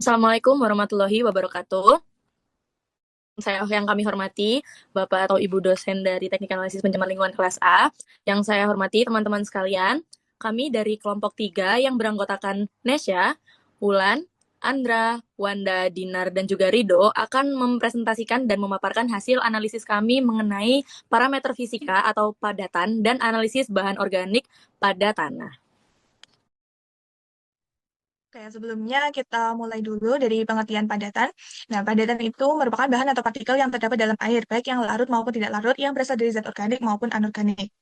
Assalamualaikum warahmatullahi wabarakatuh. Saya yang kami hormati, Bapak atau Ibu dosen dari Teknik Analisis Pencemaran Lingkungan kelas A. Yang saya hormati teman-teman sekalian, kami dari kelompok 3 yang beranggotakan Nesya, Wulan, Andra, Wanda, Dinar, dan juga Rido akan mempresentasikan dan memaparkan hasil analisis kami mengenai parameter fisika atau padatan dan analisis bahan organik pada tanah. Oke, sebelumnya kita mulai dulu dari pengertian padatan. Nah, padatan itu merupakan bahan atau partikel yang terdapat dalam air, baik yang larut maupun tidak larut, yang berasal dari zat organik maupun anorganik.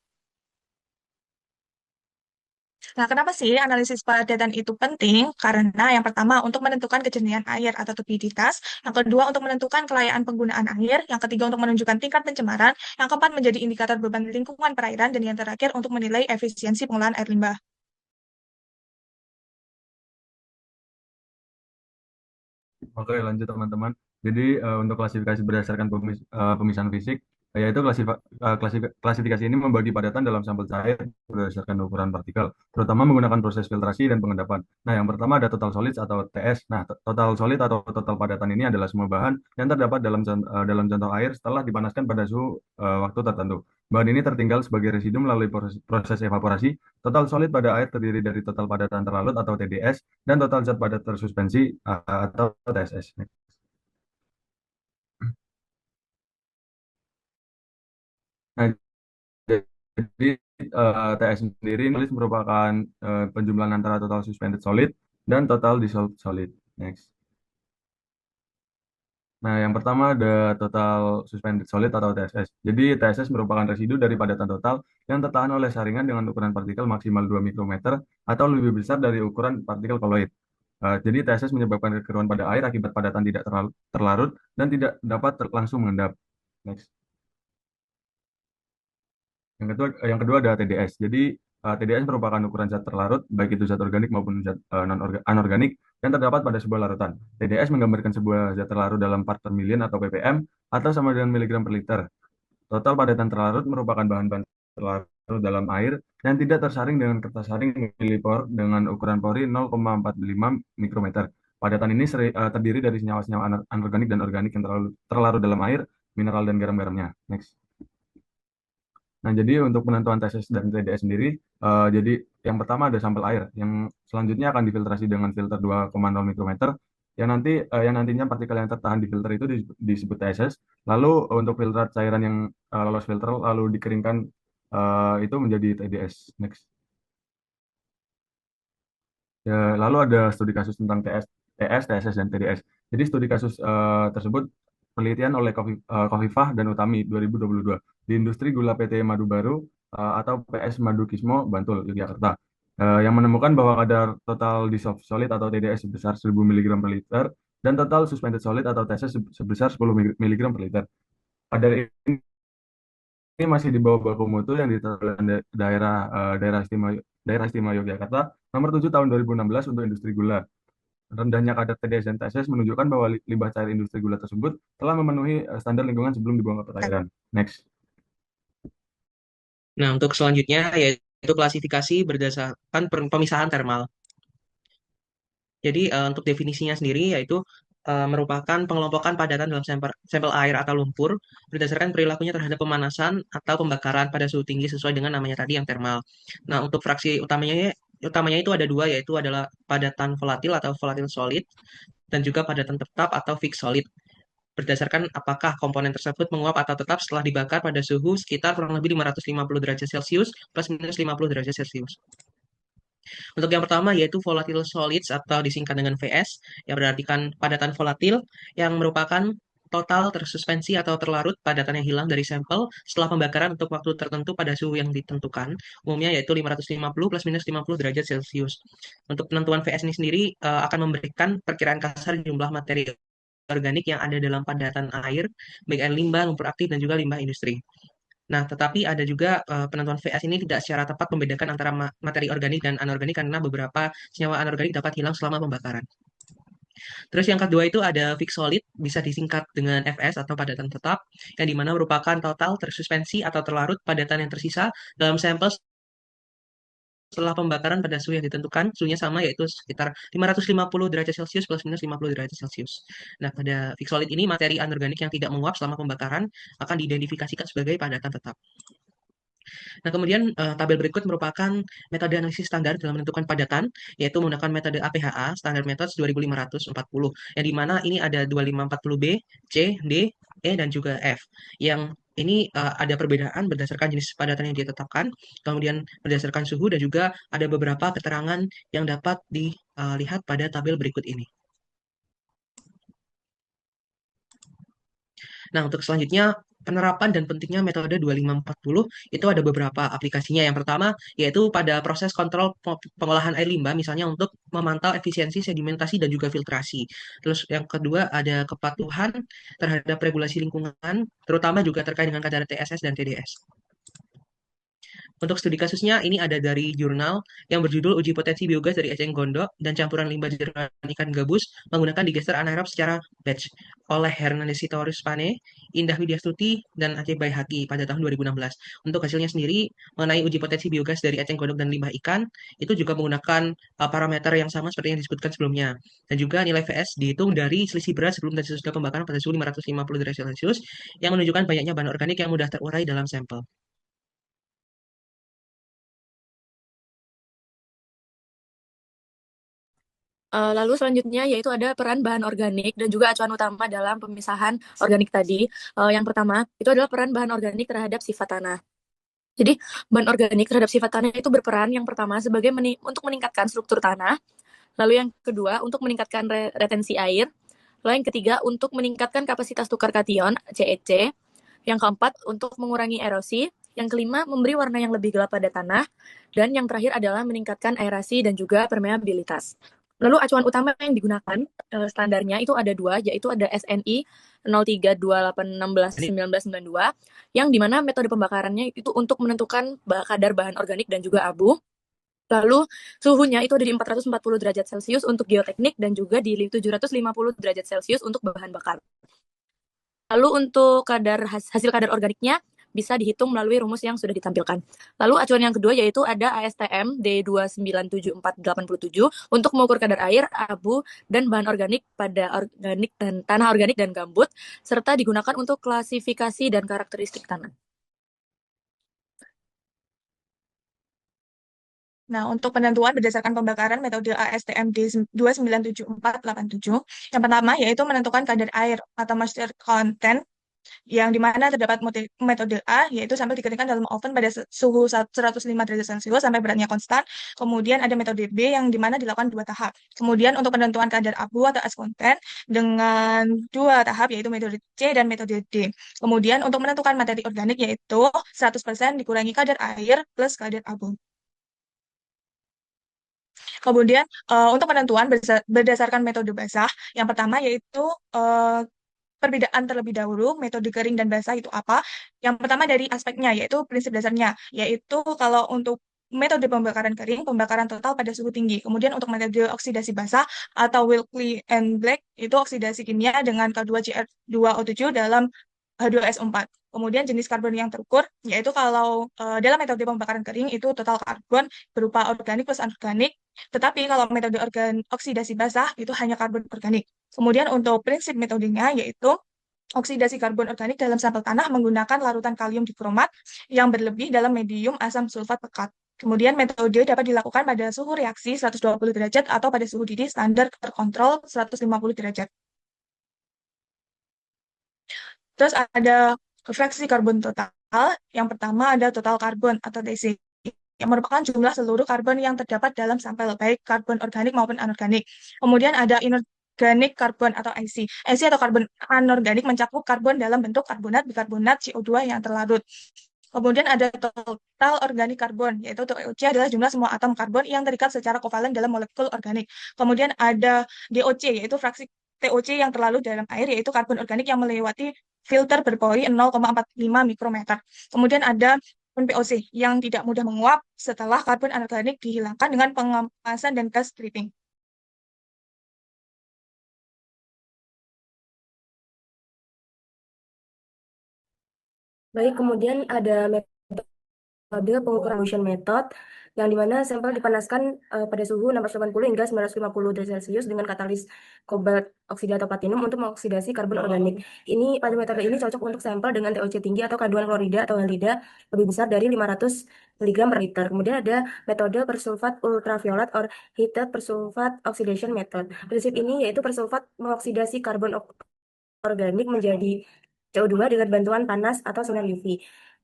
Nah, kenapa sih analisis padatan itu penting? Karena yang pertama, untuk menentukan kejernihan air atau tupiditas. Yang kedua, untuk menentukan kelayaan penggunaan air. Yang ketiga, untuk menunjukkan tingkat pencemaran. Yang keempat, menjadi indikator beban lingkungan perairan. Dan yang terakhir, untuk menilai efisiensi pengelolaan air limbah. Oke, lanjut teman-teman. Jadi untuk klasifikasi berdasarkan pemisahan fisik, yaitu klasifikasi ini membagi padatan dalam sampel cair berdasarkan ukuran partikel, terutama menggunakan proses filtrasi dan pengendapan. Nah, yang pertama ada total solids atau TS. Nah, total solid atau total padatan ini adalah semua bahan yang terdapat dalam contoh air setelah dipanaskan pada suhu waktu tertentu. Bahan ini tertinggal sebagai residu melalui proses evaporasi. Total solid pada air terdiri dari total padatan terlarut atau TDS dan total zat padat tersuspensi atau TSS. Nah, jadi TS sendiri nulis merupakan penjumlahan antara total suspended solid dan total dissolved solid. Next. Nah, yang pertama ada total suspended solid atau TSS. Jadi TSS merupakan residu dari padatan total yang tertahan oleh saringan dengan ukuran partikel maksimal 2 mikrometer atau lebih besar dari ukuran partikel koloid. Jadi TSS menyebabkan kekeruan pada air akibat padatan tidak terlarut dan tidak dapat langsung mengendap. Next. Yang kedua ada TDS. Jadi TDS merupakan ukuran zat terlarut, baik itu zat organik maupun zat anorganik yang terdapat pada sebuah larutan. TDS menggambarkan sebuah zat terlarut dalam part per million atau ppm atau sama dengan miligram per liter. Total padatan terlarut merupakan bahan-bahan terlarut dalam air yang tidak tersaring dengan kertas saring milipor dengan ukuran pori 0,45 mikrometer. Padatan ini terdiri dari senyawa-senyawa anorganik dan organik yang terlarut dalam air, mineral dan garam-garamnya. Next. Nah, jadi untuk penentuan TSS dan TDS sendiri, jadi yang pertama ada sampel air, yang selanjutnya akan difiltrasi dengan filter 2,0 mikrometer, yang nantinya partikel yang tertahan di filter itu disebut TSS. Lalu untuk filtrat cairan yang lolos filter lalu dikeringkan itu menjadi TDS. Next. Ya, lalu ada studi kasus tentang TSS, dan TDS. Jadi studi kasus tersebut penelitian oleh Kofifah dan Utami 2022 di industri gula PT Madu Baru atau PS Madu Kismo Bantul Yogyakarta, yang menemukan bahwa kadar total dissolved solid atau TDS sebesar 1000 mg per liter dan total suspended solid atau TSS sebesar 10 mg per liter. Kadar ini masih di bawah baku mutu yang ditetapkan daerah istimewa Yogyakarta nomor 7 tahun 2016 untuk industri gula. Rendahnya kadar TDS dan TSS menunjukkan bahwa limbah cair industri gula tersebut telah memenuhi standar lingkungan sebelum dibuang ke perairan. Next. Nah, untuk selanjutnya yaitu klasifikasi berdasarkan pemisahan termal. Jadi untuk definisinya sendiri yaitu merupakan pengelompokan padatan dalam sampel air atau lumpur berdasarkan perilakunya terhadap pemanasan atau pembakaran pada suhu tinggi sesuai dengan namanya tadi yang termal. Nah, untuk fraksi utamanya itu ada dua, yaitu adalah padatan volatil atau volatil solid dan juga padatan tetap atau fixed solid, berdasarkan apakah komponen tersebut menguap atau tetap setelah dibakar pada suhu sekitar kurang lebih 550 derajat Celcius plus minus 50 derajat Celcius. Untuk yang pertama yaitu volatile solids atau disingkat dengan VS, yang berartikan padatan volatil yang merupakan total tersuspensi atau terlarut padatan yang hilang dari sampel setelah pembakaran untuk waktu tertentu pada suhu yang ditentukan, umumnya yaitu 550 plus minus 50 derajat Celcius. Untuk penentuan VS ini sendiri akan memberikan perkiraan kasar jumlah materi organik yang ada dalam padatan air, baik air limbah, lumpur aktif, dan juga limbah industri. Nah, tetapi ada juga penentuan VS ini tidak secara tepat membedakan antara materi organik dan anorganik karena beberapa senyawa anorganik dapat hilang selama pembakaran. Terus yang kedua itu ada fixed solid, bisa disingkat dengan FS atau padatan tetap, yang dimana merupakan total tersuspensi atau terlarut padatan yang tersisa dalam sampel setelah pembakaran pada suhu yang ditentukan, suhunya sama yaitu sekitar 550 derajat Celcius plus minus 50 derajat Celcius. Nah, pada fixed solid ini materi anorganik yang tidak menguap selama pembakaran akan diidentifikasikan sebagai padatan tetap. Nah, kemudian tabel berikut merupakan metode analisis standar dalam menentukan padatan, yaitu menggunakan metode APHA, Standard Methods 2540, yang di mana ini ada 2540B, C, D, E, dan juga F. Yang ini ada perbedaan berdasarkan jenis padatan yang ditetapkan, kemudian berdasarkan suhu, dan juga ada beberapa keterangan yang dapat dilihat pada tabel berikut ini. Nah, untuk selanjutnya, penerapan dan pentingnya metode 2540 itu ada beberapa aplikasinya. Yang pertama, yaitu pada proses kontrol pengolahan air limbah, misalnya untuk memantau efisiensi sedimentasi dan juga filtrasi. Terus yang kedua, ada kepatuhan terhadap regulasi lingkungan, terutama juga terkait dengan kadar TSS dan TDS. Untuk studi kasusnya, ini ada dari jurnal yang berjudul Uji Potensi Biogas dari Eceng Gondok dan Campuran Limbah Jeruan Ikan Gabus menggunakan digester anaerob secara batch oleh Hernandez Sitorus Pane, Indah Widyastuti, dan Aceh Baihaqi pada tahun 2016. Untuk hasilnya sendiri, mengenai uji potensi biogas dari eceng gondok dan limbah ikan, itu juga menggunakan parameter yang sama seperti yang disebutkan sebelumnya. Dan juga nilai VS dihitung dari selisih berat sebelum dan sesudah pembakaran pada suhu 550 derajat Celcius yang menunjukkan banyaknya bahan organik yang mudah terurai dalam sampel. Lalu selanjutnya yaitu ada peran bahan organik dan juga acuan utama dalam pemisahan organik tadi. Yang pertama itu adalah peran bahan organik terhadap sifat tanah. Jadi bahan organik terhadap sifat tanah itu berperan yang pertama sebagai untuk meningkatkan struktur tanah, lalu yang kedua untuk meningkatkan retensi air, lalu yang ketiga untuk meningkatkan kapasitas tukar kation CEC, yang keempat untuk mengurangi erosi, yang kelima memberi warna yang lebih gelap pada tanah, dan yang terakhir adalah meningkatkan aerasi dan juga permeabilitas. Lalu acuan utama yang digunakan standarnya itu ada dua, yaitu ada SNI 0328161992 yang dimana metode pembakarannya itu untuk menentukan kadar bahan organik dan juga abu. Lalu suhunya itu ada di 440 derajat Celcius untuk geoteknik dan juga di 750 derajat Celcius untuk bahan bakar. Lalu untuk hasil kadar organiknya bisa dihitung melalui rumus yang sudah ditampilkan. Lalu acuan yang kedua yaitu ada ASTM D2974887 untuk mengukur kadar air, abu, dan bahan organik pada organik dan tanah organik dan gambut, serta digunakan untuk klasifikasi dan karakteristik tanah. Nah, untuk penentuan berdasarkan pembakaran metode ASTM D2974887, yang pertama yaitu menentukan kadar air atau moisture content, yang dimana terdapat metode A, yaitu sampel dikeringkan dalam oven pada suhu 105 derajat Celcius sampai beratnya konstan. Kemudian ada metode B yang dimana dilakukan dua tahap. Kemudian untuk penentuan kadar abu atau ash content dengan dua tahap, yaitu metode C dan metode D. Kemudian untuk menentukan materi organik yaitu 100% dikurangi kadar air plus kadar abu. Kemudian untuk penentuan berdasarkan metode basah, yang pertama yaitu perbedaan terlebih dahulu, metode kering dan basah itu apa? Yang pertama dari aspeknya, yaitu prinsip dasarnya, yaitu kalau untuk metode pembakaran kering, pembakaran total pada suhu tinggi. Kemudian untuk metode oksidasi basah atau Wilkley and Black, itu oksidasi kimia dengan K2Cr2O7 dalam H2SO4. Kemudian jenis karbon yang terukur, yaitu kalau dalam metode pembakaran kering itu total karbon berupa organik plus anorganik, tetapi kalau metode oksidasi basah itu hanya karbon organik. Kemudian untuk prinsip metodenya yaitu oksidasi karbon organik dalam sampel tanah menggunakan larutan kalium dikromat yang berlebih dalam medium asam sulfat pekat. Kemudian metode dapat dilakukan pada suhu reaksi 120 derajat atau pada suhu didih standar terkontrol 150 derajat. Terus ada fraksi karbon total. Yang pertama ada total karbon atau TC, yang merupakan jumlah seluruh karbon yang terdapat dalam sampel, baik karbon organik maupun anorganik. Kemudian ada inorganic karbon atau IC. IC atau karbon anorganik mencakup karbon dalam bentuk karbonat, bikarbonat, CO2 yang terlarut. Kemudian ada total organik karbon, yaitu TOC adalah jumlah semua atom karbon yang terikat secara kovalen dalam molekul organik. Kemudian ada DOC, yaitu fraksi TOC yang terlarut dalam air, yaitu karbon organik yang melewati filter berpori 0,45 mikrometer. Kemudian ada POC yang tidak mudah menguap setelah karbon anorganik dihilangkan dengan pengepasan dan gas stripping. Baik, kemudian ada metode pengukuran motion method, yang dimana sampel dipanaskan pada suhu 680 hingga 950 derajat Celcius dengan katalis kobalt oksida atau platinum untuk mengoksidasi karbon organik. Pada metode ini cocok untuk sampel dengan TOC tinggi atau kandungan klorida atau halida lebih besar dari 500 mg per liter. Kemudian ada metode persulfat ultraviolet or heated persulfat oxidation method. Prinsip ini yaitu persulfat mengoksidasi karbon organik menjadi CO2 dengan bantuan panas atau sinar UV.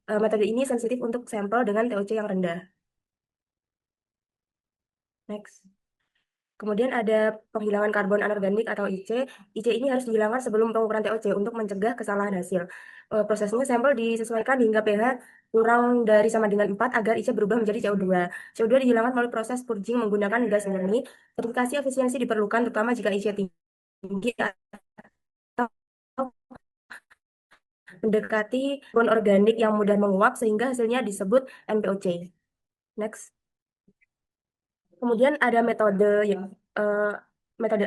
Metode ini sensitif untuk sampel dengan TOC yang rendah. Next. Kemudian ada penghilangan karbon anorganik atau IC. IC ini harus dihilangkan sebelum pengukuran TOC untuk mencegah kesalahan hasil. Prosesnya sampel disesuaikan hingga pH kurang dari sama dengan 4 agar IC berubah menjadi CO2. CO2 dihilangkan melalui proses purging menggunakan gas murni. Verifikasi efisiensi diperlukan terutama jika IC tinggi atau mendekati karbon organik yang mudah menguap sehingga hasilnya disebut NPOC. Next. Kemudian ada metode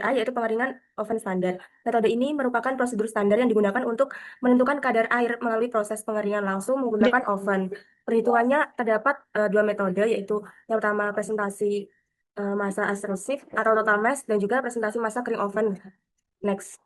A yaitu pengeringan oven standar. Metode ini merupakan prosedur standar yang digunakan untuk menentukan kadar air melalui proses pengeringan langsung menggunakan oven. Perhitungannya terdapat dua metode yaitu yang pertama presentasi massa extrusive atau total mass dan juga presentasi massa kering oven. Next.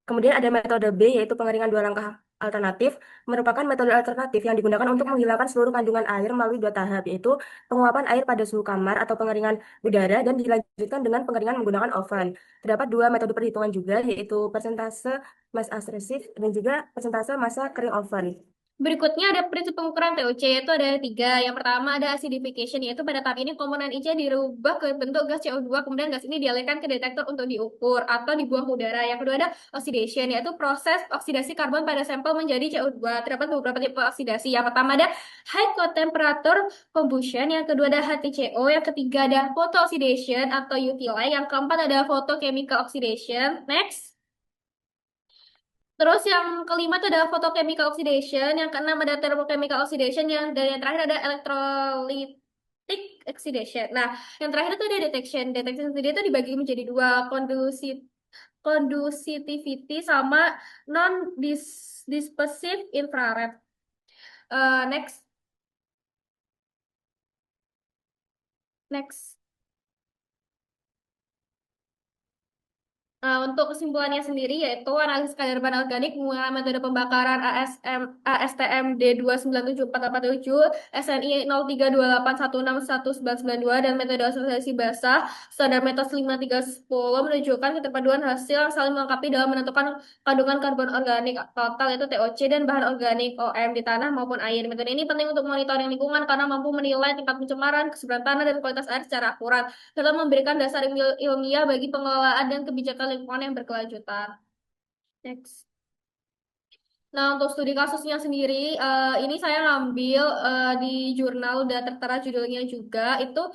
Kemudian ada metode B yaitu pengeringan dua langkah alternatif, merupakan metode alternatif yang digunakan untuk menghilangkan seluruh kandungan air melalui dua tahap, yaitu penguapan air pada suhu kamar atau pengeringan udara dan dilanjutkan dengan pengeringan menggunakan oven. Terdapat dua metode perhitungan juga, yaitu persentase mass extrusive dan juga persentase massa kering oven. Berikutnya ada prinsip pengukuran TOC, yaitu ada 3. Yang pertama ada acidification, yaitu pada tahap ini komponen IC dirubah ke bentuk gas CO2, kemudian gas ini dialirkan ke detektor untuk diukur atau dibuang ke udara. Yang kedua ada oxidation, yaitu proses oksidasi karbon pada sampel menjadi CO2. Terdapat beberapa tipe oksidasi. Yang pertama ada high temperature combustion, yang kedua ada HTCO, yang ketiga ada photo oxidation atau UV light, yang keempat ada photochemical oxidation. Next. Terus yang kelima itu ada photochemical oxidation, yang keenam ada thermochemical oxidation, dan yang terakhir ada electrolytic oxidation. Nah, yang terakhir itu ada detection. Detection sendiri itu dibagi menjadi dua, conducitivity sama non-dispersive infrared. Next. Next. Untuk kesimpulannya sendiri yaitu analisis kadar bahan organik menggunakan metode pembakaran ASTM D2974487, SNI 0328161992 dan metode asosiasi basah standar metode 5310 menunjukkan keterpaduan hasil yang saling melengkapi dalam menentukan kandungan karbon organik total yaitu TOC dan bahan organik OM di tanah maupun air. Metode ini penting untuk monitoring lingkungan karena mampu menilai tingkat pencemaran, kesuburan tanah dan kualitas air secara akurat serta memberikan dasar ilmiah bagi pengelolaan dan kebijakan lingkungan yang berkelanjutan. Next. Nah, untuk studi kasusnya sendiri, ini saya ngambil di jurnal udah tertera judulnya juga. Itu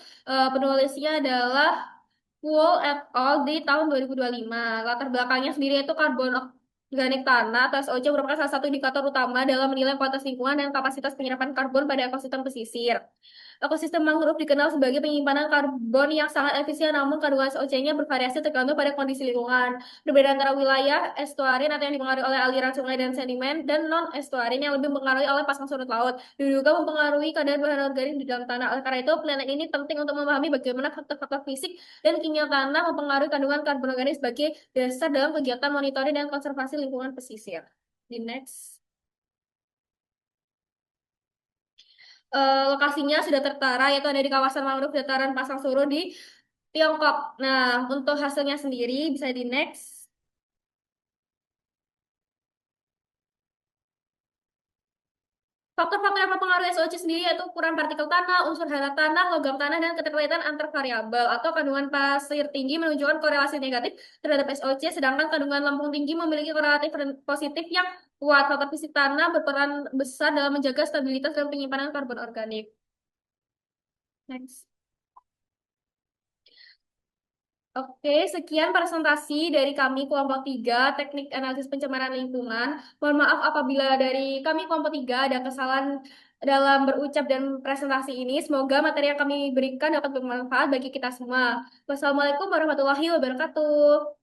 penulisnya adalah Wool et al. Di tahun 2025. Latar belakangnya sendiri itu karbon organik tanah atau SOC merupakan salah satu indikator utama dalam menilai kualitas lingkungan dan kapasitas penyerapan karbon pada ekosistem pesisir. Ekosistem mangrove dikenal sebagai penyimpanan karbon yang sangat efisien, namun kandungan SOC-nya bervariasi tergantung pada kondisi lingkungan. Berbeda antara wilayah estuarin atau yang dipengaruhi oleh aliran sungai dan sedimen, dan non-estuarin yang lebih mempengaruhi oleh pasang surut laut. Diduga mempengaruhi kadar bahan organik di dalam tanah. Oleh karena itu, penelitian ini penting untuk memahami bagaimana faktor-faktor fisik dan kimia tanah mempengaruhi kandungan karbon organik sebagai dasar dalam kegiatan monitoring dan konservasi lingkungan pesisir. Di next. Lokasinya sudah tertara, yaitu ada di kawasan mangrove dataran pasang surut di Tiongkok. Nah, untuk hasilnya sendiri bisa di next. Faktor-faktor yang mempengaruhi SOC sendiri yaitu ukuran partikel tanah, unsur hara tanah, logam tanah, dan keterkaitan antar variabel atau kandungan pasir tinggi menunjukkan korelasi negatif terhadap SOC, sedangkan kandungan lempung tinggi memiliki korelatif positif yang kuat. Faktor fisik tanah berperan besar dalam menjaga stabilitas dan penyimpanan karbon organik. Next. Oke, sekian presentasi dari kami kelompok 3, teknik analisis pencemaran lingkungan. Mohon maaf apabila dari kami kelompok 3 ada kesalahan dalam berucap dan presentasi ini. Semoga materi yang kami berikan dapat bermanfaat bagi kita semua. Wassalamualaikum warahmatullahi wabarakatuh.